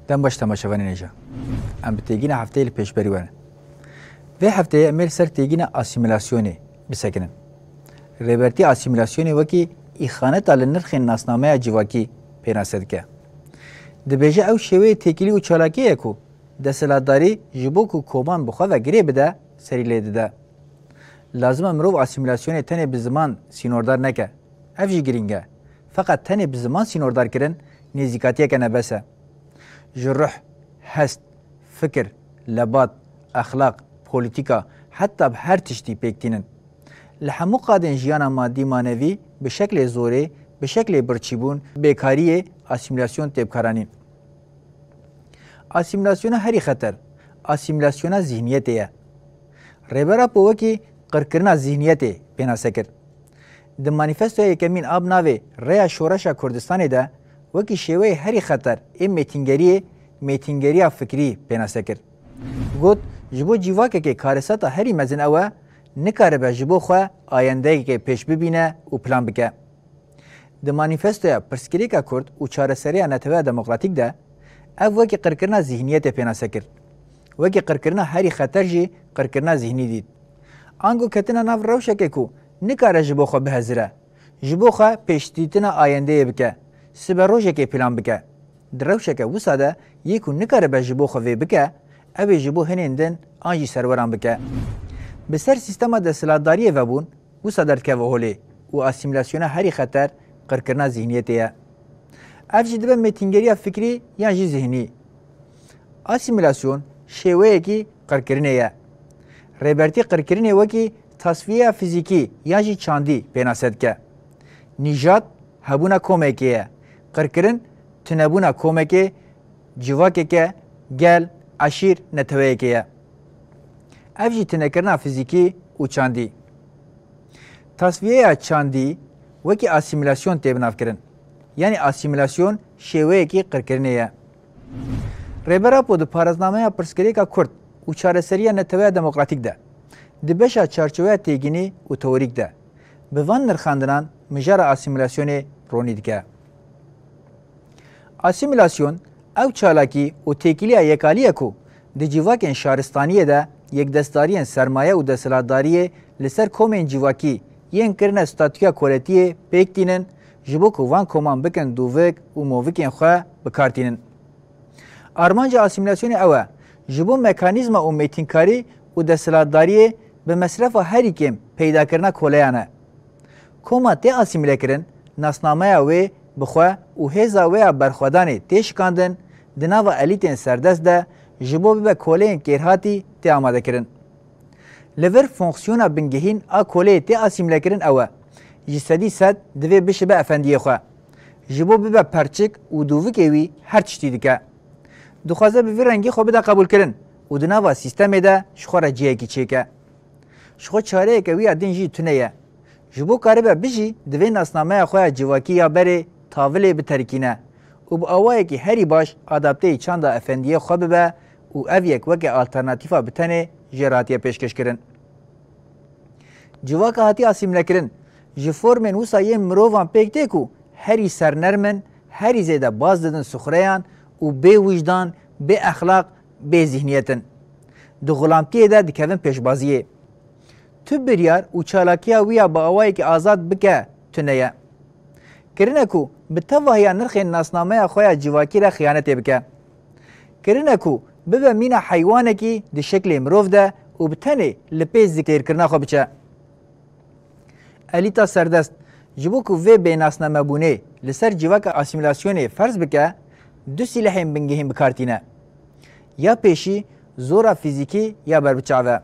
دم باش تماشاوانی نجا ام بتیگینا هفته پیش بریوانه و هفته امیر سر تیگینا اسیمیلاسیونی بسکنن ریبرتی اسیمیلاسیونی وکی ایخانه تال نرخ ناسنامه جواکی پیناسد که دبیجه او شوی تکیلی و چالاکی اکو دستلاتداری جبوکو کومان بخوا و گری بده سری لیده ده لازم امروز اسیمیلاسیون تنه بزمان سینوردار نکه افجی گرینگه فقط تنه بزمان سینوردار کرن نزیکاتیه که نبسه جروح هست فکر لبات اخلاق پولیتیکا حتی به هر تشتی پیکتینن لحمو قادن جیانا مادی مانوی به شکل زوره به شکل برچیبون بیکاری اسیمیلاسیون تبکارانین اسیمیلاسیون هری خطر اسیمیلاسیون ذهنیتیه ریبرا پوکی قرکرنا ذهنیت پینا سکر د مانیفستو یکمین آب ناوی ریا شورش کردستان ده وکی شوی هری خطر ام میتینگری فکری پینا سکر گوت جبو جیواکه که کارساتا هری مزن اوه نکاره به جبو خواه آینده که پیش ببینه و پلان بکه د مانیفستو پرسکریکا کرد و چارەسەریya نەتەوەیە دموکراتیک ده ev wekî qirkirina zihniyetê pêna sekir wekî qirkirina herî xeter jî qirkirina zihnî dît ango ketina nav rewşekê ku nikare ji bo xwe bihezire ji bo xwe pêşdîtina ayendeyê bike sibe rojekê plan bike di rewşeke wisa de yê ku nikare be ji bo xwe vê bike ew ê ji bo hinên din an jî serweran bike bi ser sîstema desthilatdariyê vebûn wisa derdkeve holê û asîmilasyona herî xeter qirkirina zihniyetê ye ev jî dibe mêtîngeriya fikrî yan jî zihnî asîmilasyon şêweyekî qirkirinê ye rêbertî qirkirinê wekî tasfiyeya fîzîkî yan jî çandî pêna se dike nîjat hebûna komekê ye qirkirin tunebûna komekê civakeke gel eşîr neteweyekê ye ev jî tunekirina fîzîkî û çandî tasfiyeya çandî wekî asîmilasyon tê binavkirin yani asîmilasyon şêweyekî qirkirinê ye rêbera po di parêznameya pirsgirêka Kurd û çareseriya neteweya demokratîk de di beşa çarçoveya têgînî û teorîk de bi van nirxandinan mijara asîmilasyonê ronî dike asîmilasyon ew çalakî û têkiliya yekalî ku di civakên şaristaniyê de yekdestdariyên sermaye û desthilatdariyê li ser komên civakî yên kirine statûya koletiyê pêk tînin ji bo ku van koman bikin dûvik û movikên xwe bikartînin armanca asîmilasyonê ew e ji bo mekanîzma û mêtînkarî û desthilatdariyê bi mesrefa herî kêm peydakirina koleyan e koma tê asîmîlekirin nasnameya wê bi xwe û hêza wê ya berxwedanê tê şikandin di nava elîtên serdest de ji bo bibe koleyên kêrhatî tê amadekirin li vir fonksiyona bingehîn a koleyê tê asîmîlekirin ew e ji sedî sed divê bişibe efendiyê xwe ji bo bibe perçik û dûvikê wî her tiştî dike dixwaze bi vî rengî xwe bide qebûlkirin û di nava sîstemê de ji xwe re ciyekî çêke ji xwe çareyeke wî ya din jî tune ye ji bo karibe bijî divê nasnameya xwe ya civakî ya berê tavilê biterkîne û bi awayekî herî baş adapteyî çanda efendiyê xwe bibe û ev yek weke alternatîfa bi tenê jê ratiye pêşkêşkirin civaka hatî asîmlekirin ji formên wisa yên mirovan pêk tê ku herî sernermin herî zêde baz didin suxureyan û bê wijdan bê exlaq bê zihniyetin di xulamtiyê de dikevin pêşbaziyê tu biryar û çalakiya wî ya bi awayekî azad bike tune ye kirine ku bi tevahiya nirxên nasnameya xwe ya civakî re xiyanetê bike kirine ku bibe mîna heywanekî di şeklê mirov de û bi tenê li pê zikêrkirina xwe biçe elîta serdest ji bo ku vê bênasnamebûnê li ser civaka asîmilasyonê ferz bike du sîlehên bingehîn bikartîne ya pêşî zora fîzîkî ya berbiçave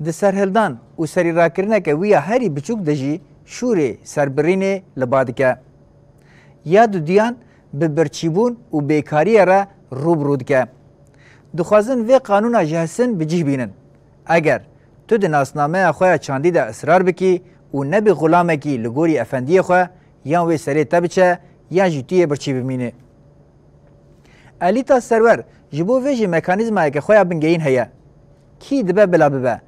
di serhildan û serîrakirineke wî ya herî biçûk de jî şûrê serbirînê li ba dike ya du duyan bi birçîbûn û bêkariyê re rûbirû dike dixwazin vê qanûna ji hesin bi cih bînin eger tu di nasnameya xwe ya çandî de israr bikî û nebî xulamekî li gorî efendiyê xwe yan wê serê te biçe yan jî tu yê birçî bimînî elîta serwer ji bo vê jî mekanîzmayeke xwe ya bingehîn heye kî dibe bila bibe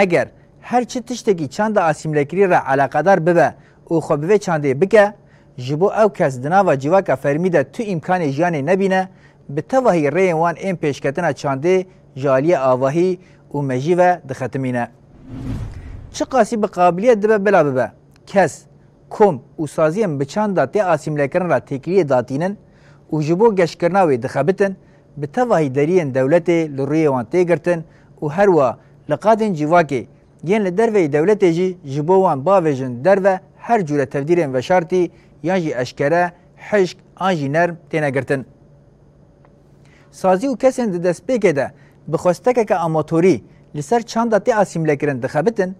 eger her çi tiştekî çanda asîmlekirî re alaqedar bibe û xwe bi vê çandê bike ji bo ew kes di nava civaka fermî de tu îmkanê jiyanê nebîne به تواهی ری وان این پیشکتنا چانده جالی آواهی و مجی و دختمینه. چه قاسی به قابلیت دبه بلا ببه کس کم و سازیم بچاندا تی آسیمله کرن را تکلیه داتینن و جبو گشکرناوی دخبتن به تواهی درین دولت لروی وان تیگرتن و هر وا لقادن جواکی ین لدروی دولت جی جبو وان باویجن درو هر جوره تفدیرین و شرطی یان جی اشکره حشک آنجی نرم تینگرتن. سازی و کسین ده دست پیکه ده بخواستکه که آماتوری لسر چاندا تی آسیمله کرن دخبتن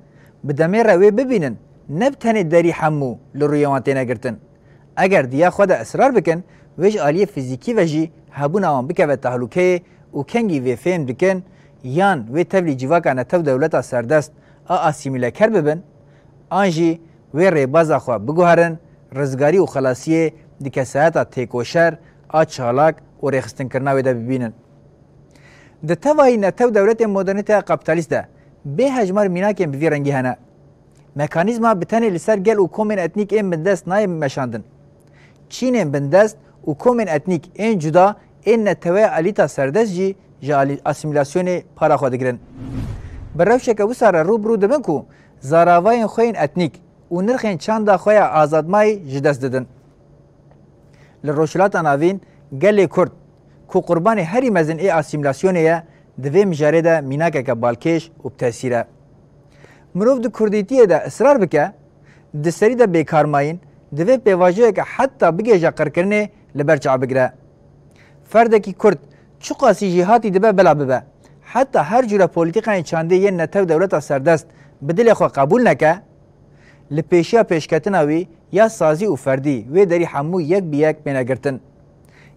بدمه روی ببینن نبتنی داری حمو لروی وان تینگرتن. اگر دیا خود اصرار بکن ویج آلیه فیزیکی و جی هبون آوان بکه و تحلوکه و کنگی وی فهم بکن یان وی تبلی جواکا نتو دولتا سردست آسیمیله کر ببن آنجی وی ریبازا خواه بگوهرن رزگاری و خلاصیه دیکه ساعتا تیکوشر چالاک و ریخستن کرناوی ده ببینن. ده تواهی نتو دولت مدرنیت قبطالیست ده به هجمار میناکیم بوی رنگی هنه. مکانیزما بتنی لسر گل و کومن اتنیک این بندست نای مشاندن. چین بندست و کومن اتنیک این جدا این نتوه الیتا سردست جی جا اسیمیلاسیون پارا خود گرن. برروشه که وساره روبرو دبن کو زاراوین خوین اتنیک و نرخین چاندا خویا آزادمای جدست ددن. لروشلات ناوین گل کرد کو قربان هری مزن ای اسیمیلاسیونه دوی مجاره ده میناکه که بالکش و بتاثیره. مروف ده کردیتیه ده اصرار بکه ده سری ده بیکارماین دوی پیواجه که حتی بگه جاقر کرنه لبرچه بگره. فرده کی کرد چو قاسی جهاتی دبه بلا ببه حتی هر جوره پولیتیقان چانده یه نتو دولت سردست بدل خو قبول نکه لپیشیا پیشکتناوی یا سازی و فردی وی داری حمو یک بیک بینگرتن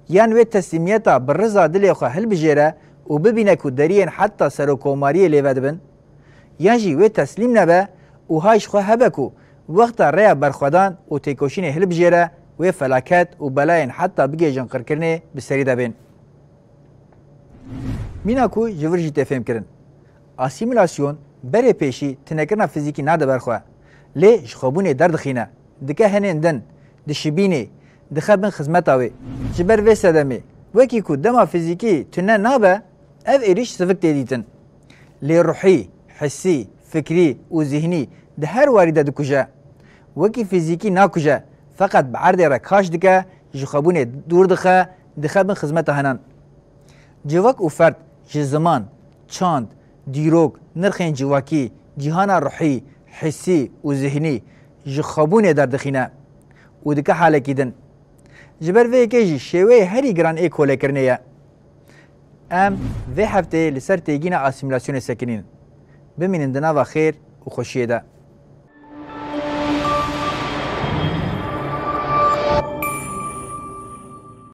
یان وی تسلیمیتا بررزا دل خو هل بجیره و ببینه که دارین حتی سروکوماری لیوه دبن یان جی وی تسلیم نبه و هایش خو هبه که وقت ریا برخودان و تیکوشین هل بجیره و فلاکت و بلاین حتی بگه جنقر کرنه بسری دبین. مینا کو جورجی تفهم کرن. اسیمیلاسیون بره پیشی تنکرنا فیزیکی ناده برخواه. لی جخوبونه درد خینه. دکه هنندن. دشبینه. دخبن خدمتاوی. جبر وی سدمه. وکی کو دما فیزیکی تنه نابه اف ایریش سفک دیدیتن. لی روحی، حسی، فکری و ذهنی ده هر واریده دکوجه. وکی فیزیکی ناکوجه. فقط بعرض رکاش دکه جخوبونه دور دخبن خدمت هنن. جواک و فرد زمان، چاند، دیروگ، نرخین جواکی، جهان روحی، حسی و ذهنی جخابونه در دخینه و دکه حاله کیدن. جبر وی که شیوه هری گران ای کوله کرنه یا. وی هفته لسر تیگین اسیمیلاسیون سکنین. بمینن دنا و خیر و خوشیه ده.